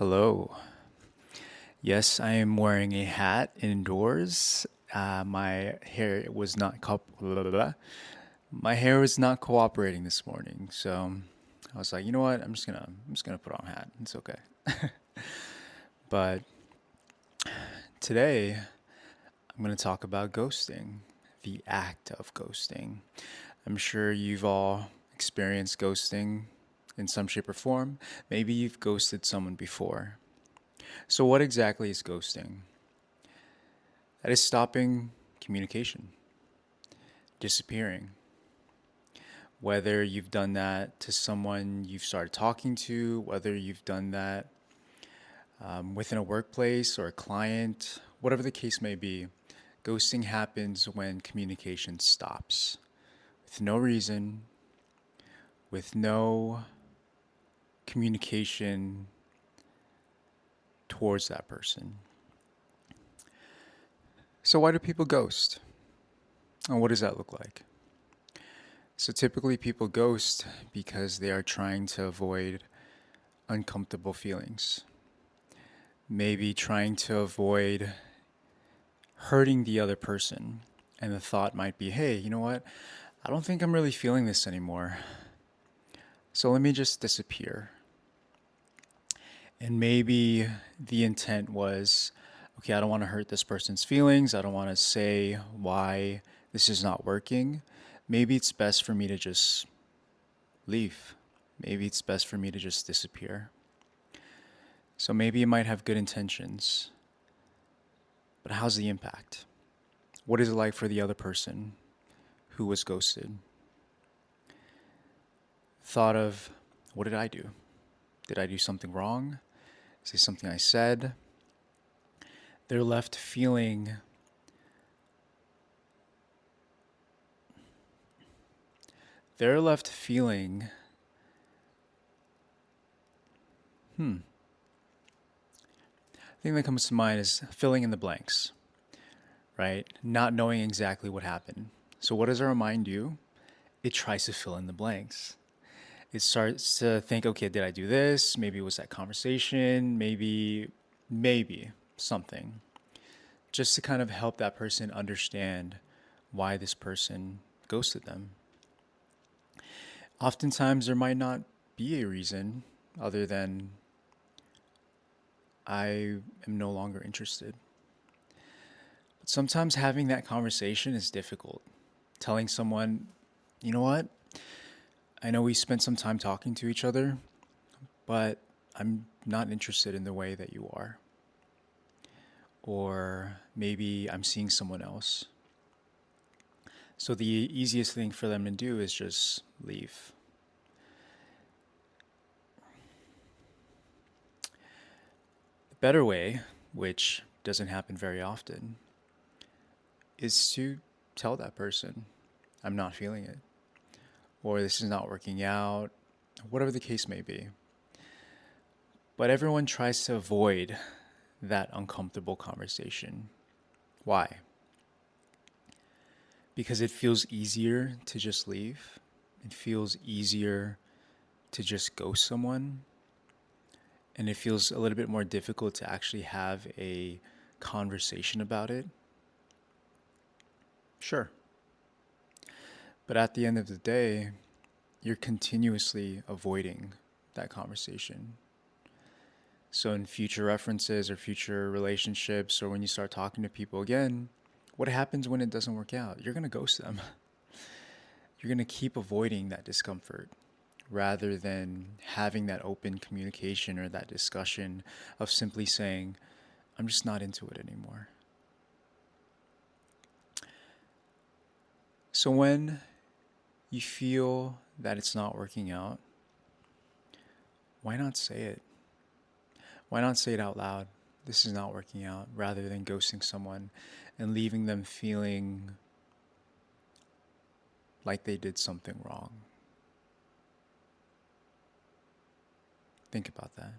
Hello. Yes, I am wearing a hat indoors. My hair was not my hair was not cooperating this morning, so I was like, you know what? I'm just gonna put on a hat. It's okay. But today I'm gonna talk about ghosting, the act of ghosting. I'm sure you've all experienced ghosting in some shape or form. Maybe you've ghosted someone before. So what exactly is ghosting? That is stopping communication, disappearing. Whether you've done that to someone you've started talking to, whether you've done that within a workplace or a client, whatever the case may be, ghosting happens when communication stops with no reason, with no communication towards that person. So, why do people ghost? And what does that look like? So, typically, people ghost because they are trying to avoid uncomfortable feelings. Maybe trying to avoid hurting the other person. And the thought might be, hey, you know what? I don't think I'm really feeling this anymore. So let me just disappear. And maybe the intent was, okay, I don't want to hurt this person's feelings. I don't want to say why this is not working. Maybe it's best for me to just leave. Maybe it's best for me to just disappear. So maybe it might have good intentions, but how's the impact? What is it like for the other person who was ghosted? Thought of, what did I do? Did I do something wrong? Is this something I said? They're left feeling they're left feeling hmm. The thing that comes to mind is filling in the blanks, right? Not knowing exactly what happened. So what does our mind do? It tries to fill in the blanks. It starts to think, okay, did I do this? Maybe it was that conversation, maybe something. Just to kind of help that person understand why this person ghosted them. Oftentimes, there might not be a reason other than I am no longer interested. But sometimes having that conversation is difficult. Telling someone, you know what? I know we spent some time talking to each other, but I'm not interested in the way that you are. Or maybe I'm seeing someone else. So the easiest thing for them to do is just leave. The better way, which doesn't happen very often, is to tell that person, I'm not feeling it, or this is not working out, whatever the case may be. But everyone tries to avoid that uncomfortable conversation. Why? Because it feels easier to just leave. It feels easier to just ghost someone. And it feels a little bit more difficult to actually have a conversation about it. Sure. But at the end of the day, you're continuously avoiding that conversation. So, in future references or future relationships, or when you start talking to people again, what happens when it doesn't work out? You're going to ghost them. You're going to keep avoiding that discomfort rather than having that open communication or that discussion of simply saying, I'm just not into it anymore. So, when you feel that it's not working out, why not say it? Why not say it out loud? This is not working out, rather than ghosting someone and leaving them feeling like they did something wrong. Think about that.